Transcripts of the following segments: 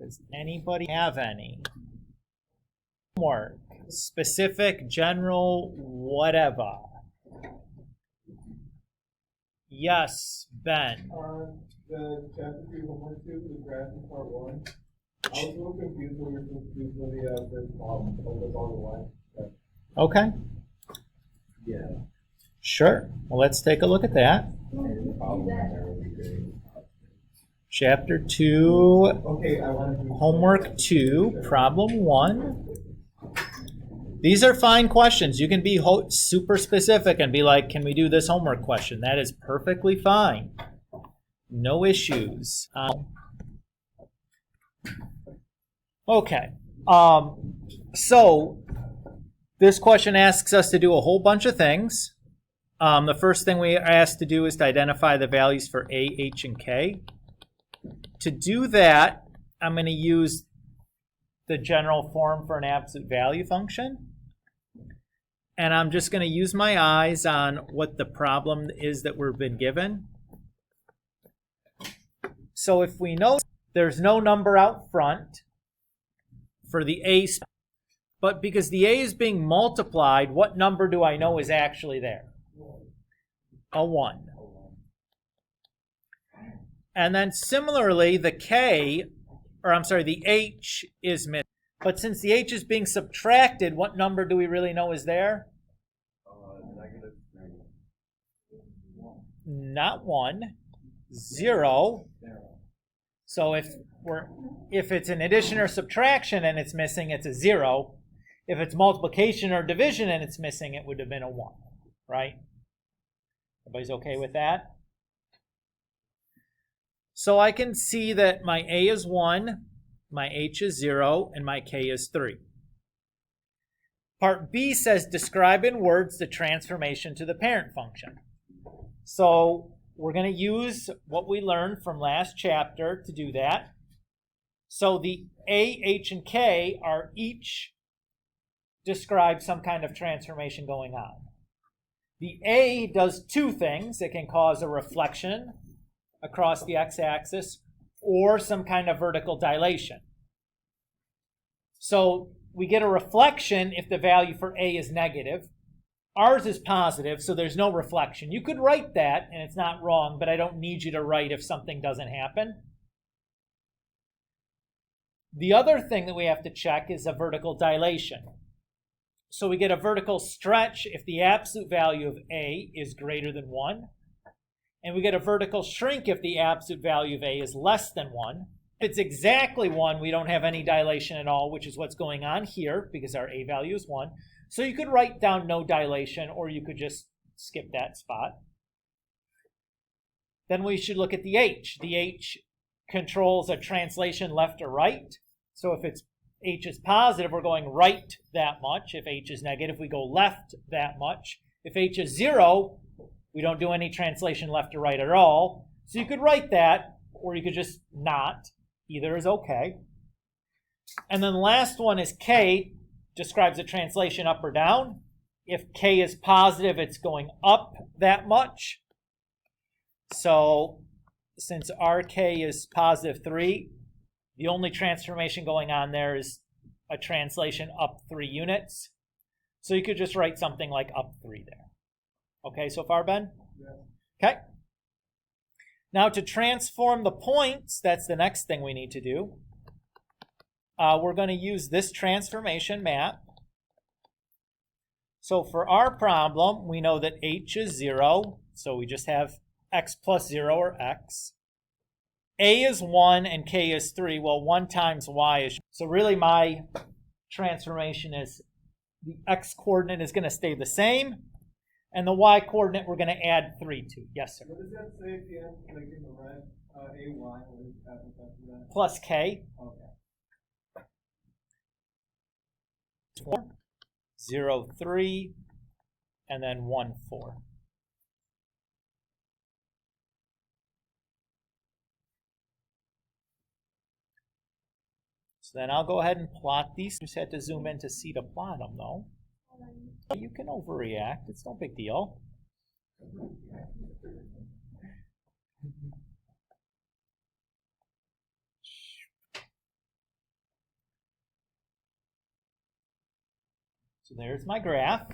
Does anybody have any? Homework, specific, general, whatever. Yes, Ben. The chapter 3 homework 2, the graph in part 1. I was a little confused when we were supposed to do the first problem, but with all the lines. Okay. Yeah. Sure. Well, let's take a look at that. Chapter 2, Okay, I want to homework 2, problem 1. These are fine questions. You can be super specific and be like, can we do this homework question? That is perfectly fine. No issues. Okay. So this question asks us to do a whole bunch of things. The first thing we are asked to do is to identify the values for A, H, and K. To do that, I'm going to use the general form for an absolute value function. And I'm just going to use my eyes on what the problem is that we've been given. So if we know there's no number out front for the A, but because the A is being multiplied, what number do I know is actually there? A 1. And then similarly, the H is missing. But since the H is being subtracted, what number do we really know is there? Not 1, 0. So if it's an addition or subtraction and it's missing, it's a 0. If it's multiplication or division and it's missing, it would have been a 1, right? Everybody's okay with that? So I can see that my A is 1, my H is 0, and my K is 3. Part B says describe in words the transformation to the parent function. So we're going to use what we learned from last chapter to do that. So the A, H, and K are each describe some kind of transformation going on. The A does two things. It can cause a reflection across the x-axis or some kind of vertical dilation. So we get a reflection if the value for A is negative. Ours is positive, so there's no reflection. You could write that, and it's not wrong, but I don't need you to write if something doesn't happen. The other thing that we have to check is a vertical dilation. So we get a vertical stretch if the absolute value of A is greater than 1. And we get a vertical shrink if the absolute value of A is less than 1. If it's exactly 1, we don't have any dilation at all, which is what's going on here because our A value is 1. So you could write down no dilation, or you could just skip that spot. Then we should look at the H. The H controls a translation left or right. So if H is positive, we're going right that much. If H is negative, we go left that much. If H is 0, we don't do any translation left or right at all. So you could write that, or you could just not. Either is okay. And then the last one is K, describes a translation up or down. If K is positive, it's going up that much. So since RK is positive 3, the only transformation going on there is a translation up 3 units. So you could just write something like up 3 there. Okay, so far, Ben? Yeah. Okay. Now to transform the points, that's the next thing we need to do. We're going to use this transformation map. So for our problem, we know that H is 0, so we just have x plus 0 or x. A is 1 and K is 3. Well, 1 times y is... So really my transformation is the x coordinate is going to stay the same, and the y coordinate we're going to add 3 to. Yes, sir? What does that say at the end, like in the red? AY, what is that? Plus K. Okay. 4, 0, 3, and then 1, 4. So then I'll go ahead and plot these. Just had to zoom in to see to plot them, though. You can overreact. It's no big deal. So there's my graph.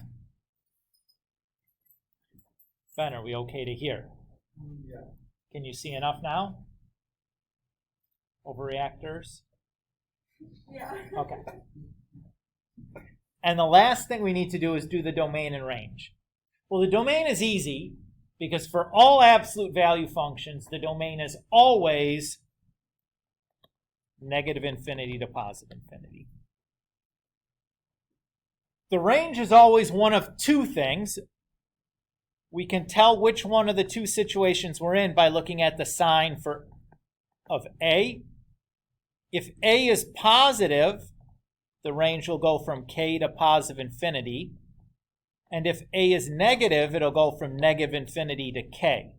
Ben, are we okay to hear? Yeah. Can you see enough now? Overreactors? Yeah. Okay. And the last thing we need to do is do the domain and range. Well, the domain is easy because for all absolute value functions, the domain is always negative infinity to positive infinity. The range is always one of two things. We can tell which one of the two situations we're in by looking at the sign of A. If A is positive, the range will go from k to positive infinity. And if A is negative, it'll go from negative infinity to k.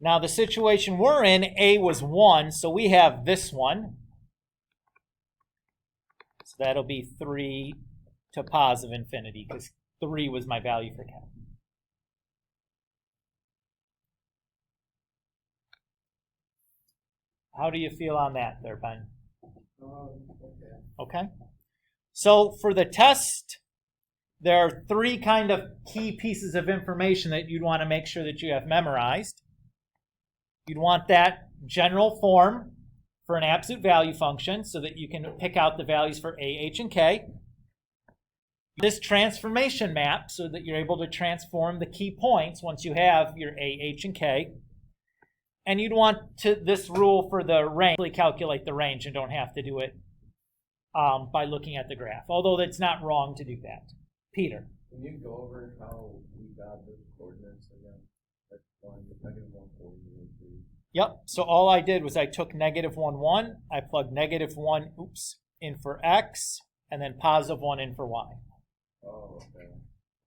Now, the situation we're in, A was 1, so we have this one. So that'll be 3 to positive infinity, because 3 was my value for k. How do you feel on that there, Ben? Okay. Okay. So for the test, there are 3 kind of key pieces of information that you'd want to make sure that you have memorized. You'd want that general form for an absolute value function so that you can pick out the values for A, H, and K. This transformation map so that you're able to transform the key points once you have your A, H, and K. And you'd want this rule for the range, really calculate the range and don't have to do it by looking at the graph, although it's not wrong to do that. Peter. Can you go over how we got the coordinates again? Like negative 140 and 3. Yep, so all I did was I took negative 1, 1, I plugged negative 1, in for x, and then positive 1 in for y. Oh, okay.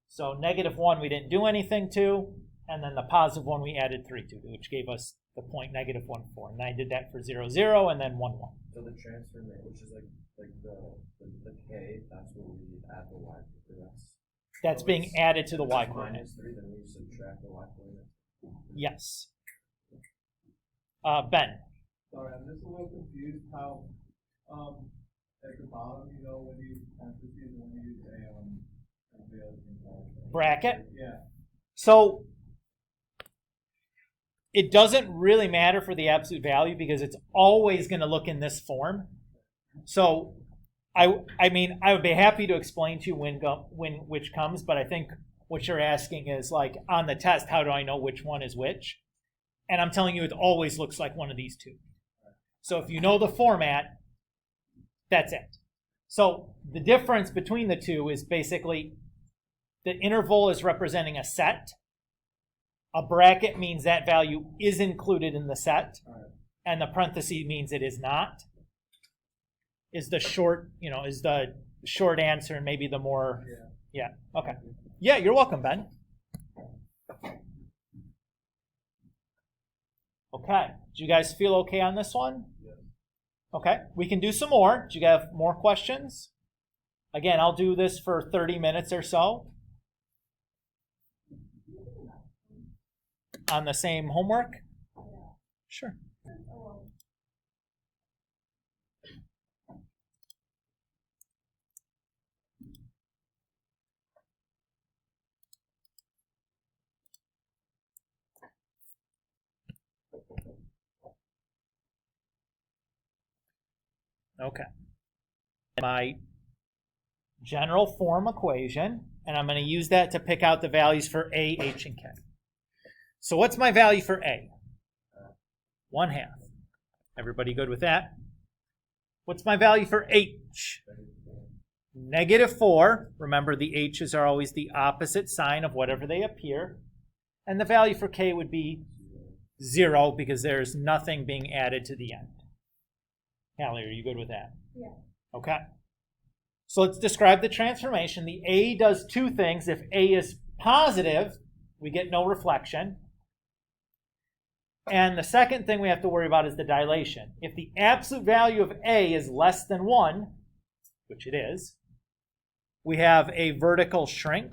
So negative 1 we didn't do anything to, and then the positive 1 we added 3 to, which gave us the point negative 1, 4. And I did that for 0, 0, and then 1, 1. So the transformation, which is like the k, that's what we add the y to. That's being added to the y coordinate. Minus 3, then we subtract the y coordinate. Yes. Ben. Sorry, I'm just a little confused how, at the bottom, when you parentheses, when you use a Bracket? Yeah. So it doesn't really matter for the absolute value because it's always going to look in this form. So I mean, I would be happy to explain to you when which comes, but I think what you're asking is like on the test, how do I know which one is which? And I'm telling you, it always looks like one of these two. So if you know the format, that's it. So the difference between the two is basically the interval is representing a set. A bracket means that value is included in the set, and the parenthesis means it is not. Is the short answer and maybe the more, yeah, okay. Yeah, you're welcome, Ben. Okay, do you guys feel okay on this one? Yes. Okay, we can do some more. Do you have more questions? Again, I'll do this for 30 minutes or so. On the same homework? Sure. Okay. My general form equation, and I'm going to use that to pick out the values for A, H, and K. So what's my value for A? 1/2. Everybody good with that? What's my value for H? -4. Remember, the H's are always the opposite sign of whatever they appear. And the value for K would be 0 because there's nothing being added to the end. Hallie, are you good with that? Yeah. Okay. So let's describe the transformation. The A does two things. If A is positive, we get no reflection. And the second thing we have to worry about is the dilation. If the absolute value of A is less than 1, which it is, we have a vertical shrink.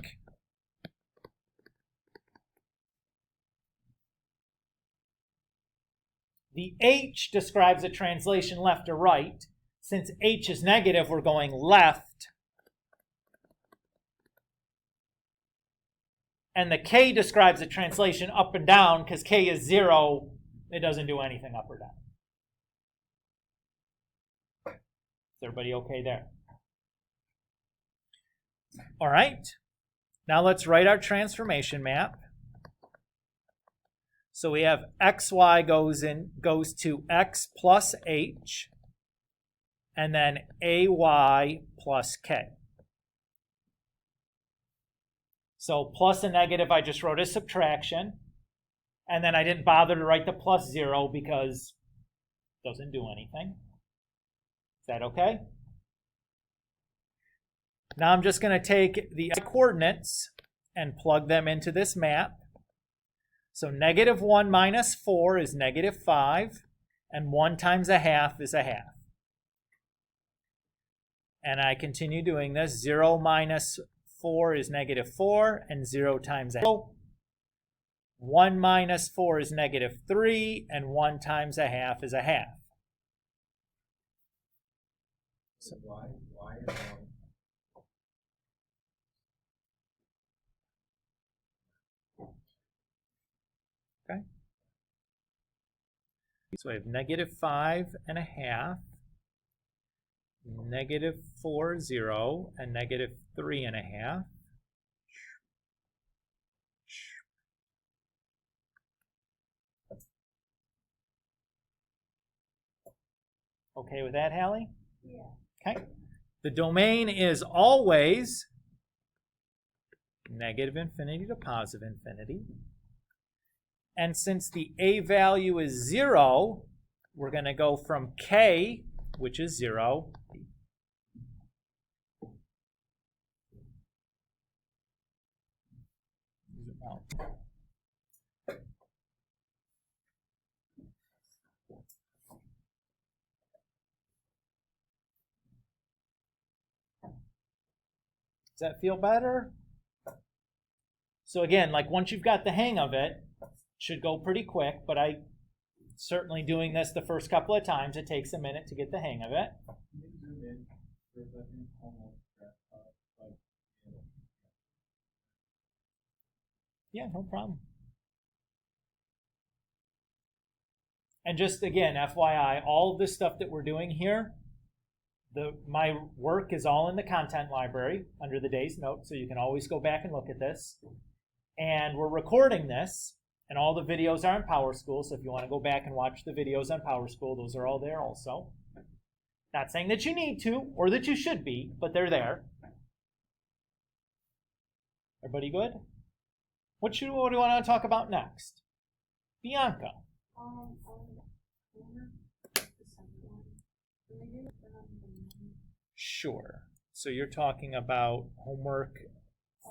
The H describes a translation left to right. Since H is negative, we're going left And the k describes the translation up and down because k is 0. It doesn't do anything up or down. Is everybody okay there? All right. Now let's write our transformation map. So we have xy goes to x plus h, and then ay plus k. So plus and negative I just wrote as subtraction, and then I didn't bother to write the plus 0 because it doesn't do anything. Is that okay? Now I'm just going to take the coordinates and plug them into this map. So -1 minus 4 is -5, and 1 times a half is a half. And I continue doing this. 0 minus 4 is -4, and 0 times a half. 1 minus 4 is -3, and 1 times a half is a half. So why is one? Okay. So I have -5 and a half, -4, 0, and -3 and a half. Okay with that, Hallie? Yeah. Okay. The domain is always -infinity to +infinity. And since the a value is 0, we're going to go from k, which is 0, Does that feel better? So again, like once you've got the hang of it, should go pretty quick, but I certainly doing this the first couple of times, it takes a minute to get the hang of it. Can you zoom in for a second? Yeah, no problem. And just again, FYI, all of this stuff that we're doing here, my work is all in the content library under the day's notes, so you can always go back and look at this. And we're recording this, and all the videos are in PowerSchool, so if you want to go back and watch the videos on PowerSchool, those are all there also. Not saying that you need to, or that you should be, but they're there. Everybody good? What do you want to talk about next? Bianca. Sure. So you're talking about homework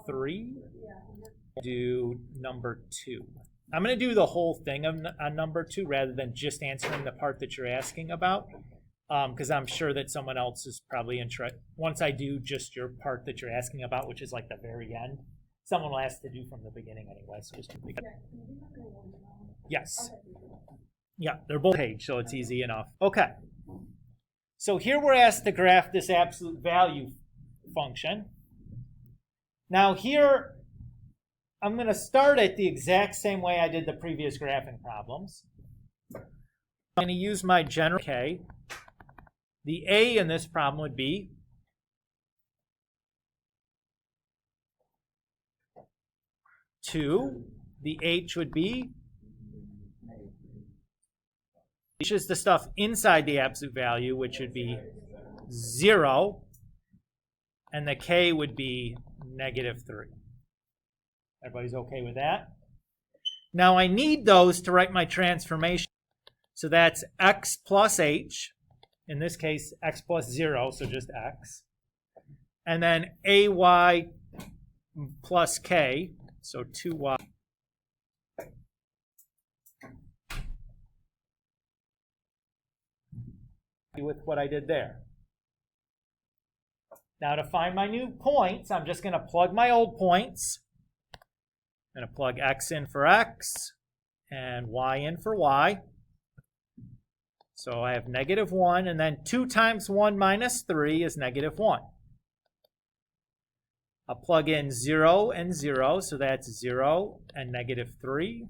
3? Do number 2. I'm going to do the whole thing on number 2 rather than just answering the part that you're asking about, because I'm sure that someone else is probably interested. Once I do just your part that you're asking about, which is like the very end, someone will ask to do from the beginning anyway. So just yes. Yeah, they're both page, so it's easy enough. Okay. So here we're asked to graph this absolute value function. Now here, I'm going to start it the exact same way I did the previous graphing problems. I'm going to use my general k. The a in this problem would be 2. The h would be, h is the stuff inside the absolute value, which would be 0. And the k would be -3. Everybody's okay with that? Now I need those to write my transformation. So that's x plus h. In this case, x plus 0, so just x. And then ay plus k, so 2y. With what I did there. Now to find my new points, I'm just going to plug my old points. I'm going to plug x in for x and y in for y. So I have -1, and then 2 times 1 minus 3 is -1. I'll plug in 0 and 0, so that's 0 and -3.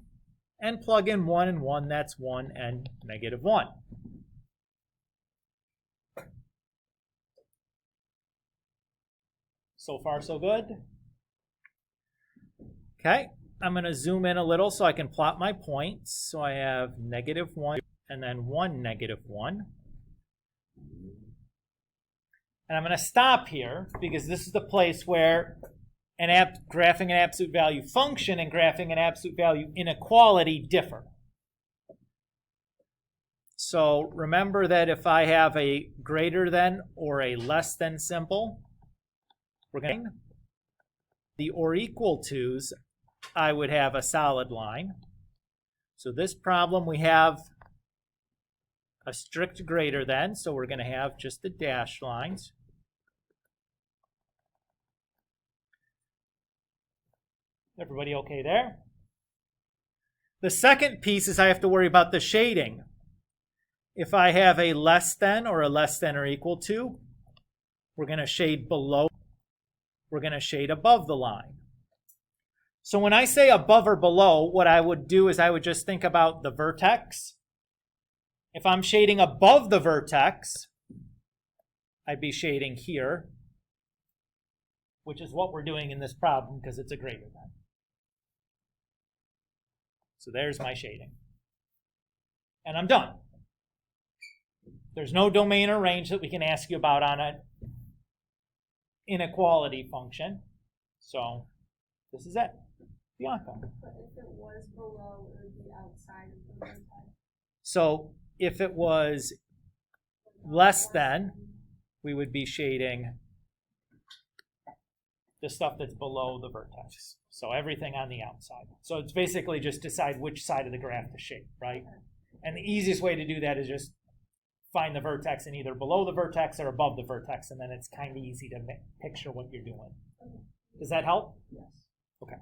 And plug in 1 and 1, that's 1 and -1. So far, so good. Okay, I'm going to zoom in a little so I can plot my points. So I have -1 and then 1, -1. And I'm going to stop here because this is the place where graphing an absolute value function and graphing an absolute value inequality differ. So remember that if I have a greater than or a less than symbol, we're going to the or equal to's, I would have a solid line. So this problem we have a strict greater than, so we're going to have just the dashed lines. Everybody okay there? The second piece is I have to worry about the shading. If I have a less than or a less than or equal to, we're going to shade below. We're going to shade above the line. So when I say above or below, what I would do is I would just think about the vertex. If I'm shading above the vertex, I'd be shading here, which is what we're doing in this problem because it's a greater than. So there's my shading. And I'm done. There's no domain or range that we can ask you about on an inequality function. So this is it. Bianca. But if it was below, it would be outside of the vertex. So if it was less than, we would be shading the stuff that's below the vertex. So everything on the outside. So it's basically just decide which side of the graph to shade, right? And the easiest way to do that is just find the vertex in either below the vertex or above the vertex, and then it's kind of easy to picture what you're doing. Does that help? Yes. Okay.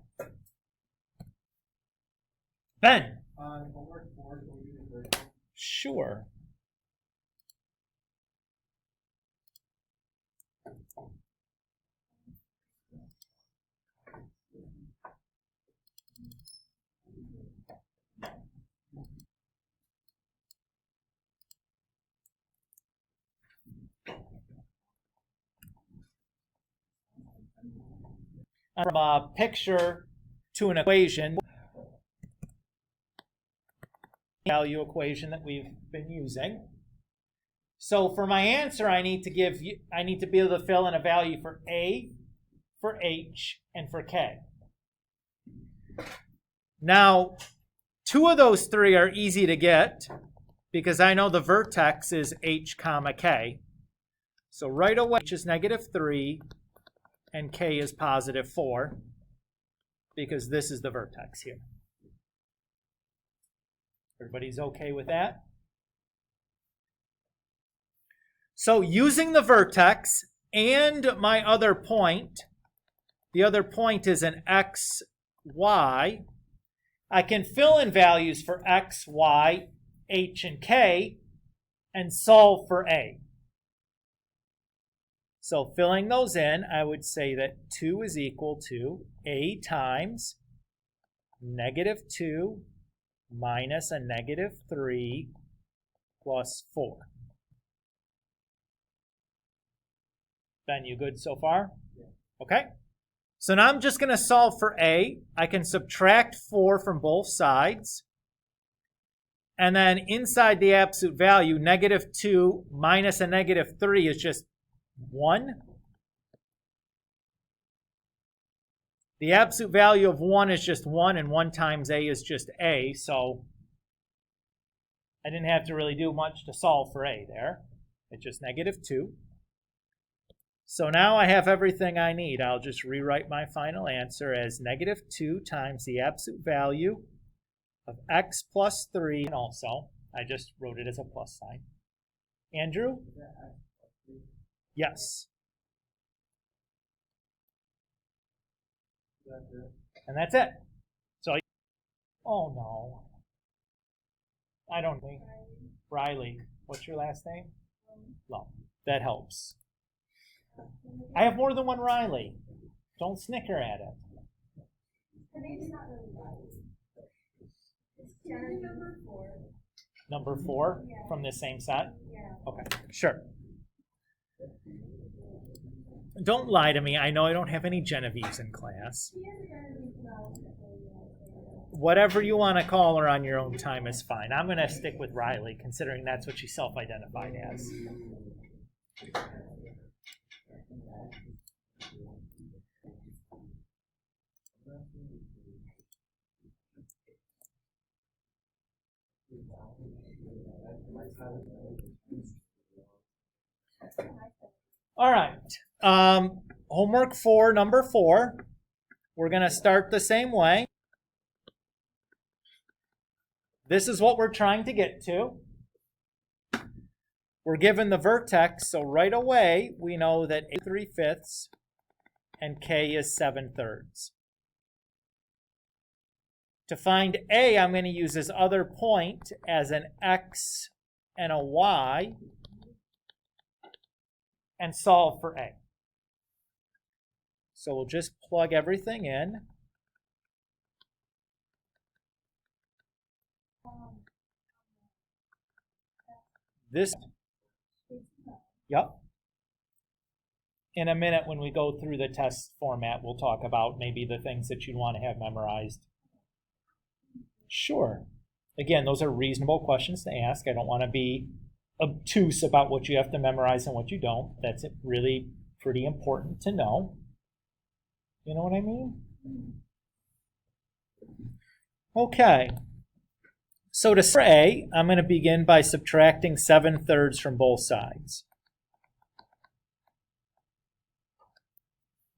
Ben. Homework 4, can we do the vertical? Sure. From a picture to an equation, value equation that we've been using. So for my answer, I need to be able to fill in a value for A, for H, and for K. Now, two of those three are easy to get because I know the vertex is H comma K. So right away, H is -3 and K is +4 because this is the vertex here. Everybody's okay with that? So using the vertex and my other point, the other point is an x, y, I can fill in values for x, y, h, and k and solve for a. So filling those in, I would say that 2 is equal to a times -2 minus a -3 plus 4. Ben, you good so far? Yeah. Okay. So now I'm just going to solve for a. I can subtract 4 from both sides. And then inside the absolute value, -2 minus a -3 is just 1. The absolute value of 1 is just 1, and 1 times a is just a, so I didn't have to really do much to solve for a there. It's just -2. So now I have everything I need. I'll just rewrite my final answer as -2 times the absolute value of x plus 3, and also, I just wrote it as a plus sign. Andrew? Yes. That's it. And that's it. So, oh no. I don't think. Riley. What's your last name? Love. That helps. I have more than one Riley. Don't snicker at it. Her name's not really right. It's Jenny number 4. Number 4 Yeah. from the same set? Yeah. Okay, sure. Don't lie to me. I know I don't have any Genevieves in class. She has been well. Whatever you want to call her on your own time is fine. I'm going to stick with Riley, considering that's what she self-identified as. All right. Homework 4, number 4. We're going to start the same way. This is what we're trying to get to. We're given the vertex, so right away we know that A 3/5 and K is 7/3. To find A, I'm going to use this other point as an X and a Y and solve for A. So we'll just plug everything in. This, yep. In a minute when we go through the test format, we'll talk about maybe the things that you'd want to have memorized. Sure. Again, those are reasonable questions to ask. I don't want to be obtuse about what you have to memorize and what you don't. That's really pretty important to know. You know what I mean? Okay. So to start A, I'm going to begin by subtracting 7/3 from both sides.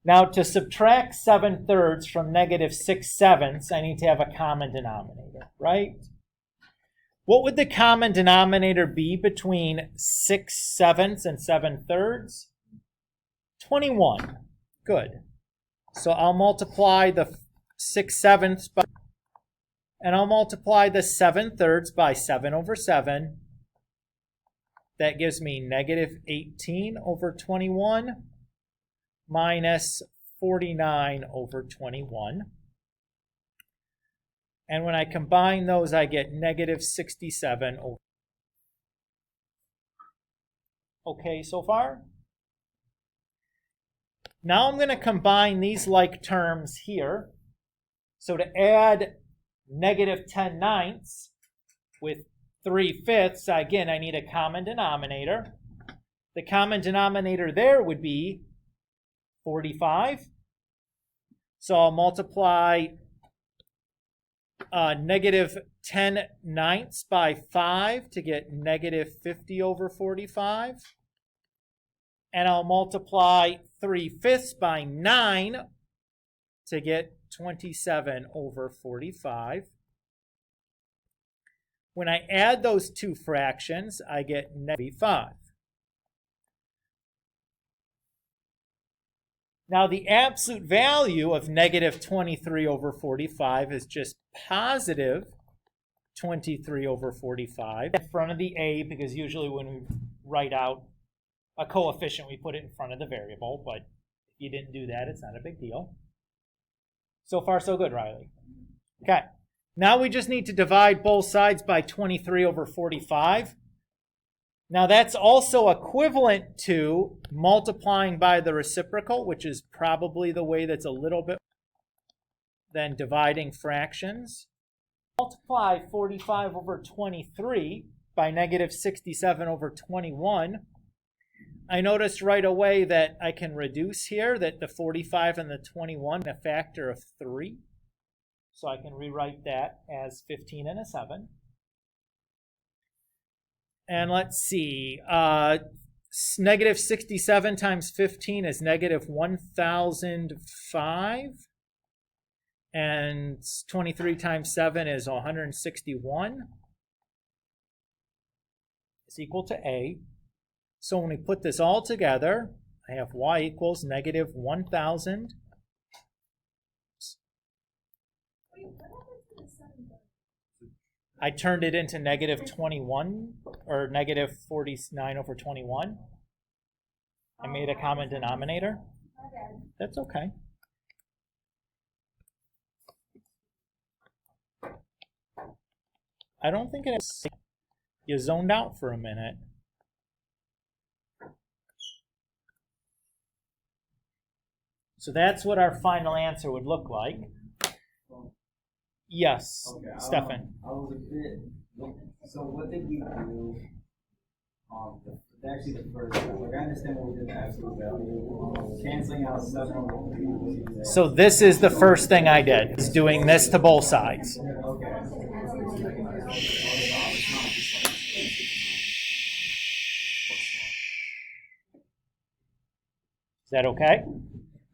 Now to subtract 7/3 from -6/7, I need to have a common denominator, right? What would the common denominator be between 6/7 and 7/3? 21. Good. So I'll multiply the 6/7 by, and I'll multiply the 7/3 by 7/7. That gives me -18/21 minus 49/21. And when I combine those, I get -67. Okay, so far? Now I'm going to combine these like terms here. So to add -10/9 with 3/5, again, I need a common denominator. The common denominator there would be 45. So I'll multiply -10/9 by 5 to get -50/45. And I'll multiply 3/5 by 9 to get 27/45. When I add those two fractions, I get -5. Now the absolute value of -23/45 is just +23/45 in front of the A, because usually when we write out a coefficient, we put it in front of the variable, but if you didn't do that, it's not a big deal. So far, so good, Riley. Okay, now we just need to divide both sides by 23/45. Now that's also equivalent to multiplying by the reciprocal, which is probably the way that's a little bit than dividing fractions. Multiply 45/23 by -67/21. I noticed right away that I can reduce here, that the 45 and the 21 a factor of 3. So I can rewrite that as 15 and a 7. And let's see, -67 times 15 is -1005. And 23 times 7 is 161. It's equal to A. So when we put this all together, I have y equals -1000. Wait, what happened to the 7/3? I turned it into -21 or -49/21. I made a common denominator. My bad. That's okay. I don't think it is. You zoned out for a minute. So that's what our final answer would look like. Yes, Okay, Stefan. I was a bit. So what did we do? Actually, the first step. Like, I understand what we did in absolute value. Canceling out 7 over 3. So this is the first thing I did, is doing this to both sides. Okay. Is that okay?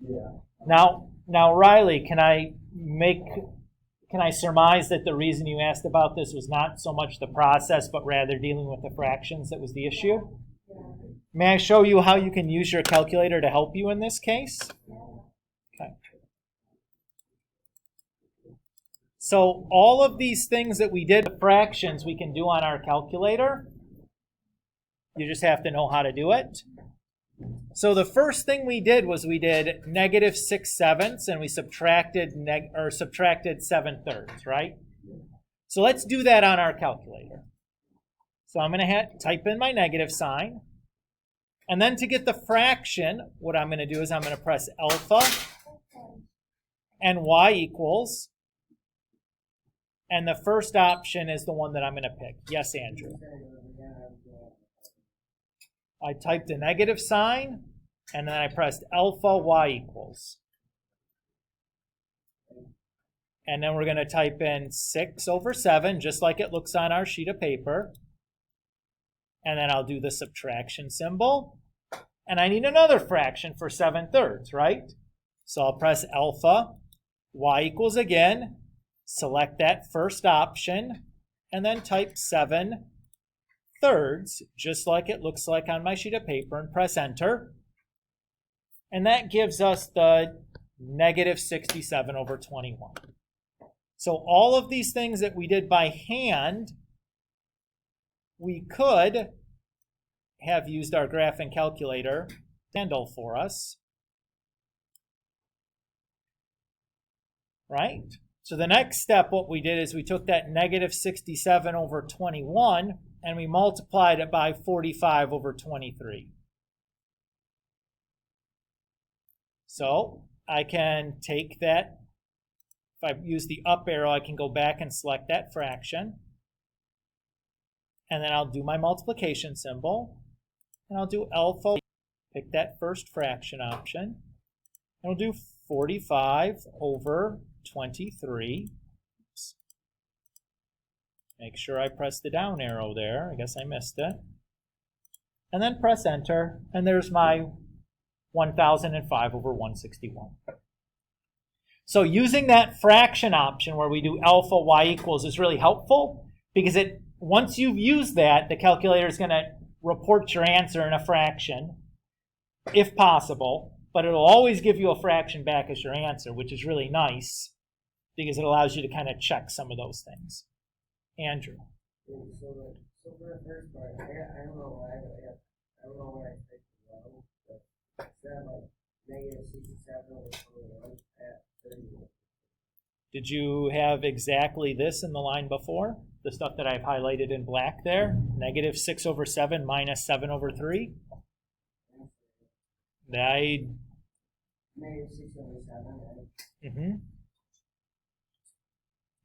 Yeah. Now, Riley, can I surmise that the reason you asked about this was not so much the process, but rather dealing with the fractions that was the issue? May I show you how you can use your calculator to help you in this case? Okay. So all of these things that we did with fractions we can do on our calculator. You just have to know how to do it. So the first thing we did was we did negative 6/7 and we subtracted 7/3, right? So let's do that on our calculator. So I'm going to type in my negative sign. And then to get the fraction, what I'm going to do is I'm going to press alpha and y equals. And the first option is the one that I'm going to pick. Yes, Andrew. I typed a negative sign, and then I pressed alpha y equals. And then we're going to type in 6/7, just like it looks on our sheet of paper. And then I'll do the subtraction symbol. And I need another fraction for 7/3, right? So I'll press alpha, y equals again, select that first option, and then type 7/3, just like it looks like on my sheet of paper, and press enter. And that gives us the negative 67/21. So all of these things that we did by hand, we could have used our graphing calculator to handle for us. Right? So the next step, what we did is we took that negative 67/21 and we multiplied it by 45/23. So I can take that, if I use the up arrow, I can go back and select that fraction. And then I'll do my multiplication symbol. And I'll do alpha, pick that first fraction option. And we'll do 45/23. Oops. Make sure I press the down arrow there. I guess I missed it. And then press enter. And there's my 1005/161. So using that fraction option where we do alpha y equals is really helpful because once you've used that, the calculator is going to report your answer in a fraction, if possible, but it'll always give you a fraction back as your answer, which is really nice because it allows you to kind of check some of those things. Andrew. So for the first part, I don't know why I picked wrong, but instead of like negative 67/21 at 31. Did you have exactly this in the line before? The stuff that I've highlighted in black there? Negative 6/7 minus 7/3? Negative 6/7, right? Mm-hmm.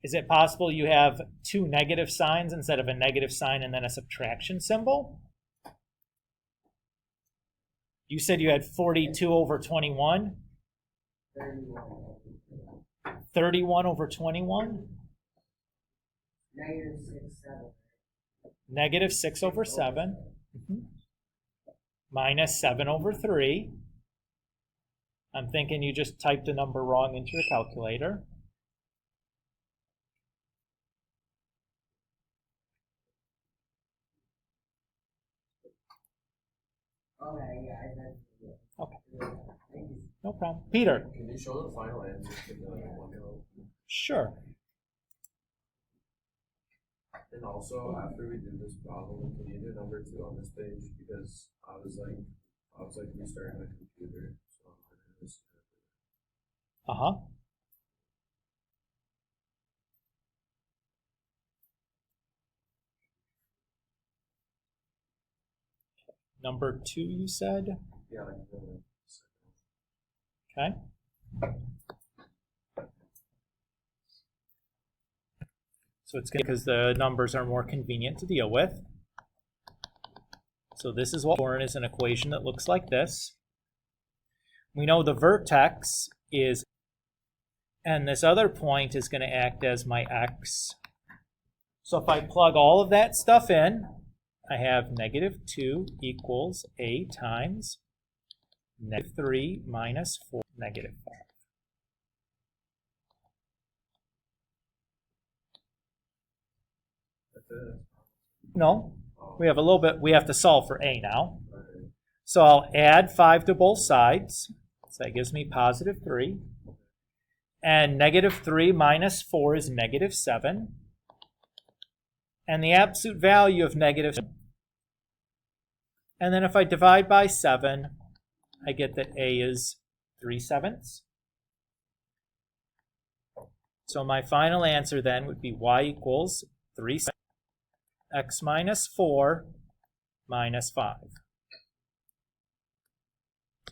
Is it possible you have two negative signs instead of a negative sign and then a subtraction symbol? You said you had 42/21? 31/21? Negative 6/7. Negative 6/7. Mm-hmm. Minus 7/3. I'm thinking you just typed a number wrong into your calculator. Okay, yeah, I bet. Okay, Thank you. no problem. Peter. Can you show the final answer to the one row? Sure. And also, after we did this problem, can you do number 2 on this page? Because I was like restarting my computer, so I just. number 2, you said? Yeah, like Okay. So it's because the numbers are more convenient to deal with. So this is what born is an equation that looks like this. We know the vertex is, and this other point is going to act as my x. So if I plug all of that stuff in, I have -2 equals a times -3 minus 4, -5. that's it. No, we have a little bit, we have to solve for a now. So I'll add 5 to both sides. So that gives me +3. And -3 minus 4 is -7. And the absolute value of -7. And then if I divide by 7, I get that a is 3/7. So my final answer then would be y equals 3/7 x minus 4 minus 5.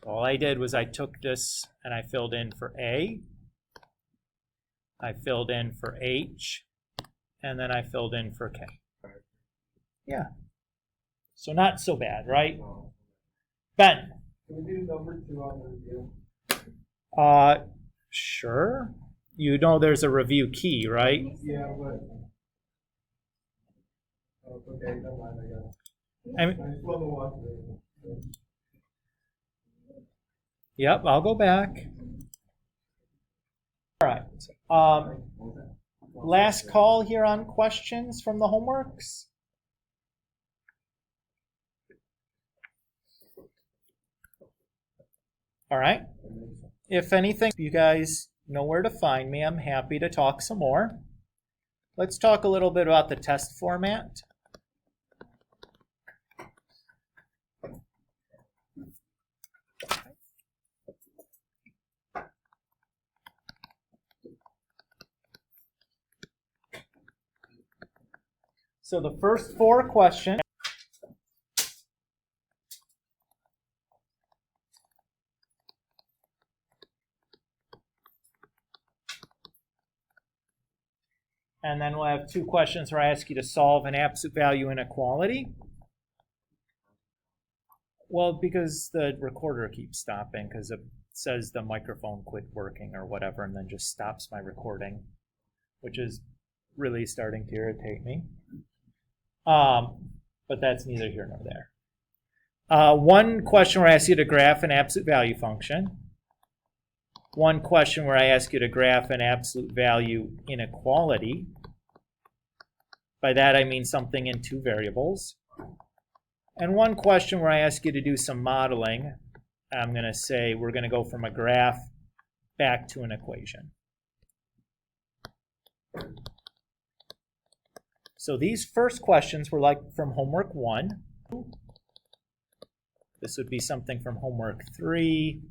All I did was I took this and I filled in for A, I filled in for H, and then I filled in for K. Yeah. So not so bad, right? Ben? Can we do number 2 on the review? Sure. You know there's a review key, right? Yeah, but. Oh, okay, never mind, I got it. I mean, I just want to watch it. yep, I'll go back. All right. Last call here on questions from the homeworks. All right. If anything, you guys know where to find me. I'm happy to talk some more. Let's talk a little bit about the test format. So the first 4 questions . And then we'll have 2 questions where I ask you to solve an absolute value inequality. Well, because the recorder keeps stopping because it says the microphone quit working or whatever and then just stops my recording, which is really starting to irritate me. But that's neither here nor there. 1 question where I ask you to graph an absolute value function. 1 question where I ask you to graph an absolute value inequality. By that I mean something in 2 variables. And 1 question where I ask you to do some modeling. I'm going to say we're going to go from a graph back to an equation. So these first questions were like from homework 1. This would be something from homework 3.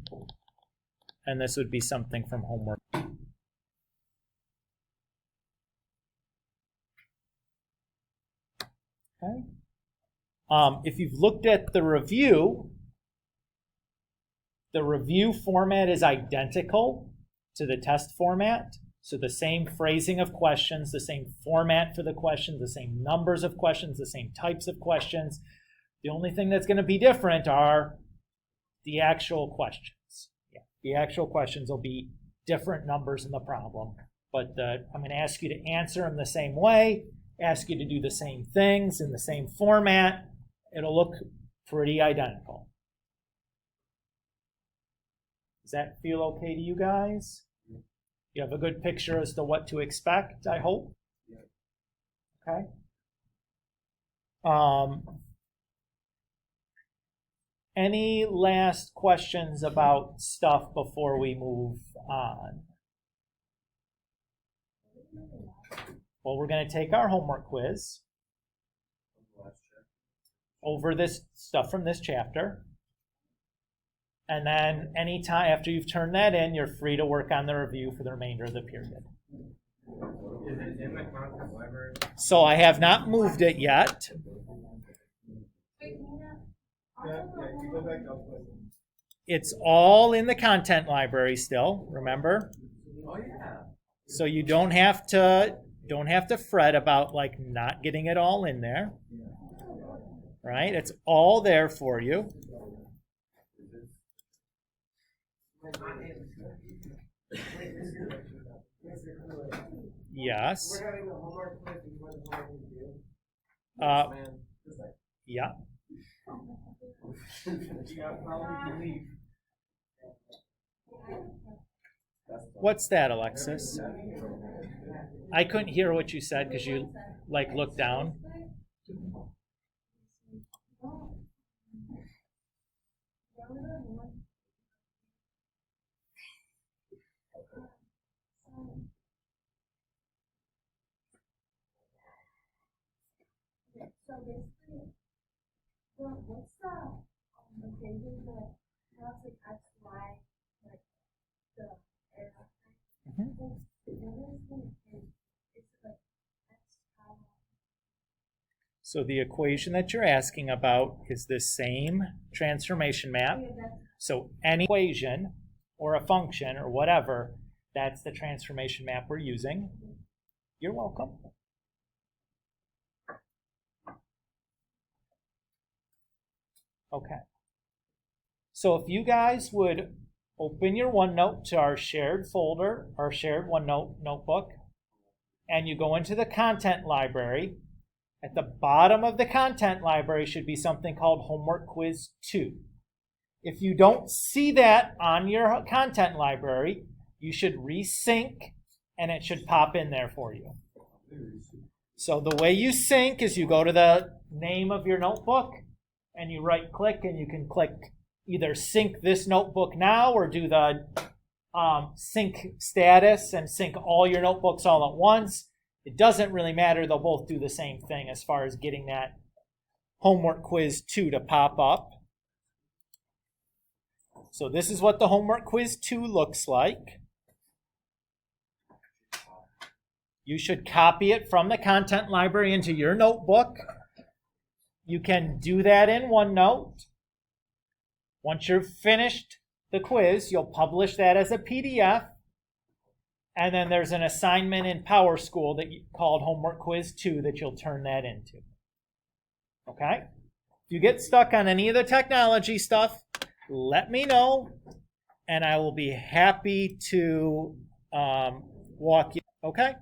And this would be something from homework. Okay. If you've looked at the review format is identical to the test format. So the same phrasing of questions, the same format for the questions, the same numbers of questions, the same types of questions. The only thing that's going to be different are the actual questions. Yeah, the actual questions will be different numbers in the problem. But I'm going to ask you to answer them the same way, ask you to do the same things in the same format. It'll look pretty identical. Does that feel okay to you guys? You have a good picture as to what to expect, I hope? Okay. Any last questions about stuff before we move on? Well, we're going to take our homework quiz over this stuff from this chapter. And then anytime after you've turned that in, you're free to work on the review for the remainder of the period. Is it in the content library? So I have not moved it yet. Wait, Nina, Yeah, you go back up. It's all in the content library still, remember? Oh, yeah. So you don't have to fret about like not getting it all in there. Right? It's all there for you. Yes. We're having a homework quiz before the homework is due. Yeah. You got probably to leave. What's that, Alexis? I couldn't hear what you said because you like looked down. So basically, what's the equation that has like x, y, like the arrow? It's like x, So the equation that you're asking about is the same transformation map. So any equation or a function or whatever, that's the transformation map we're using. You're welcome. Okay. So if you guys would open your OneNote to our shared folder, our shared OneNote notebook, and you go into the content library, at the bottom of the content library should be something called Homework Quiz 2. If you don't see that on your content library, you should resync and it should pop in there for you. So the way you sync is you go to the name of your notebook and you right click and you can click either sync this notebook now or do the sync status and sync all your notebooks all at once. It doesn't really matter. They'll both do the same thing as far as getting that Homework Quiz 2 to pop up. So this is what the Homework Quiz 2 looks like. You should copy it from the content library into your notebook. You can do that in OneNote. Once you're finished the quiz, you'll publish that as a PDF. And then there's an assignment in PowerSchool called Homework Quiz 2 that you'll turn that into. Okay? If you get stuck on any of the technology stuff, let me know, and I will be happy to walk you. Okay?